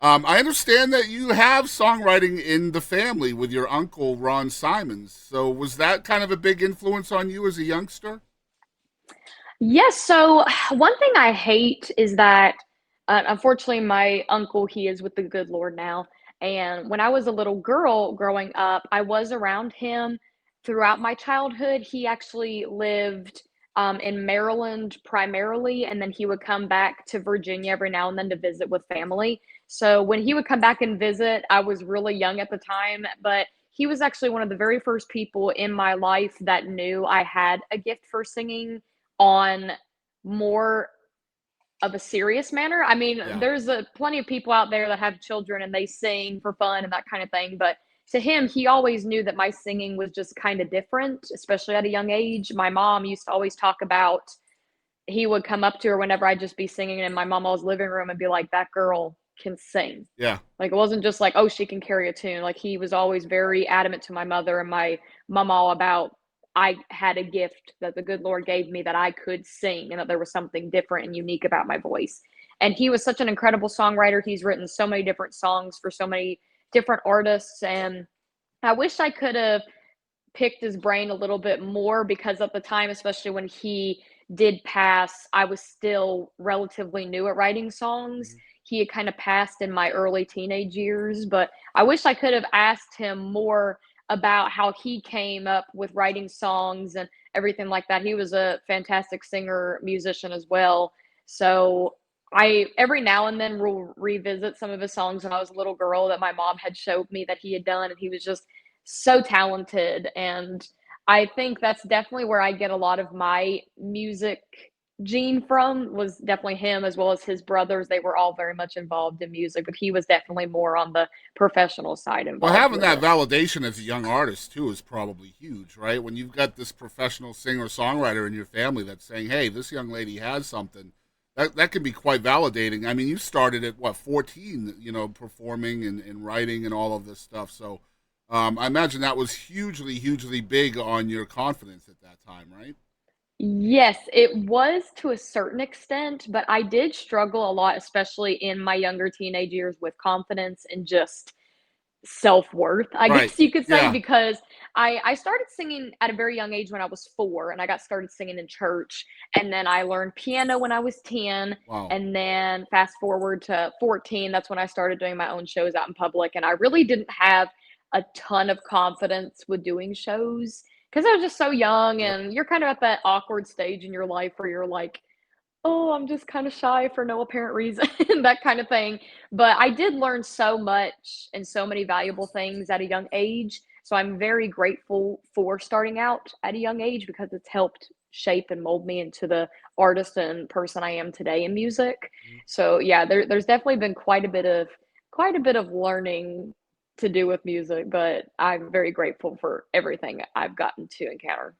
I understand that you have songwriting in the family with your uncle Ron Simons. So was that kind of a big influence on you as a youngster? Yes, so one thing I hate is that unfortunately my uncle, he is with the good Lord now. And when I was a little girl growing up, I was around him throughout my childhood. He actually lived in Maryland primarily, and then he would come back to Virginia every now and then to visit with family. So when he would come back and visit, I was really young at the time, but he was actually one of the very first people in my life that knew I had a gift for singing on more of a serious manner. I mean, Yeah. there's plenty of people out there that have children and they sing for fun and that kind of thing. But to him, he always knew that my singing was just kind of different, especially at a young age. My mom used to always talk about, he would come up to her whenever I'd just be singing in my mama's living room and be like, that girl can sing. Yeah. Like, it wasn't just like, oh, she can carry a tune. Like, he was always very adamant to my mother and my mom all about I had a gift that the good Lord gave me that I could sing and that there was something different and unique about my voice. And he was such an incredible songwriter. He's written so many different songs for so many different artists. And I wish I could have picked his brain a little bit more because at the time, especially when he did pass, I was still relatively new at writing songs. Mhm. He had kind of passed in my early teenage years, but I wish I could have asked him more about how he came up with writing songs and everything like that. He was a fantastic singer, musician as well. So I every now and then will revisit some of his songs when I was a little girl that my mom had showed me that he had done, and he was just so talented. And I think that's definitely where I get a lot of my music gene from, was definitely him as well as his brothers. They were all very much involved in music, but he was definitely more on the professional side Well, involved having with that it. validation as a young artist too is probably huge, right? When you've got this professional singer songwriter in your family that's saying, "Hey, this young lady has something," that can be quite validating. I mean, you started at what 14, performing and writing and all of this stuff. So, I imagine that was hugely, hugely big on your confidence at that time, right? Yes, it was to a certain extent, but I did struggle a lot, especially in my younger teenage years, with confidence and just self-worth, I Right. guess you could say, Yeah. because I started singing at a very young age when I was 4, and I got started singing in church, and then I learned piano when I was 10, Wow. and then fast forward to 14, that's when I started doing my own shows out in public, and I really didn't have a ton of confidence with doing shows because I was just so young, Yep. and you're kind of at that awkward stage in your life where you're like, "Oh, I'm just kinda shy for no apparent reason," that kind of thing. But I did learn so much and so many valuable things at a young age, so I'm very grateful for starting out at a young age because it's helped shape and mold me into the artist and person I am today in music. So, yeah, there's definitely been quite a bit of learning to do with music, but I'm very grateful for everything I've gotten to encounter.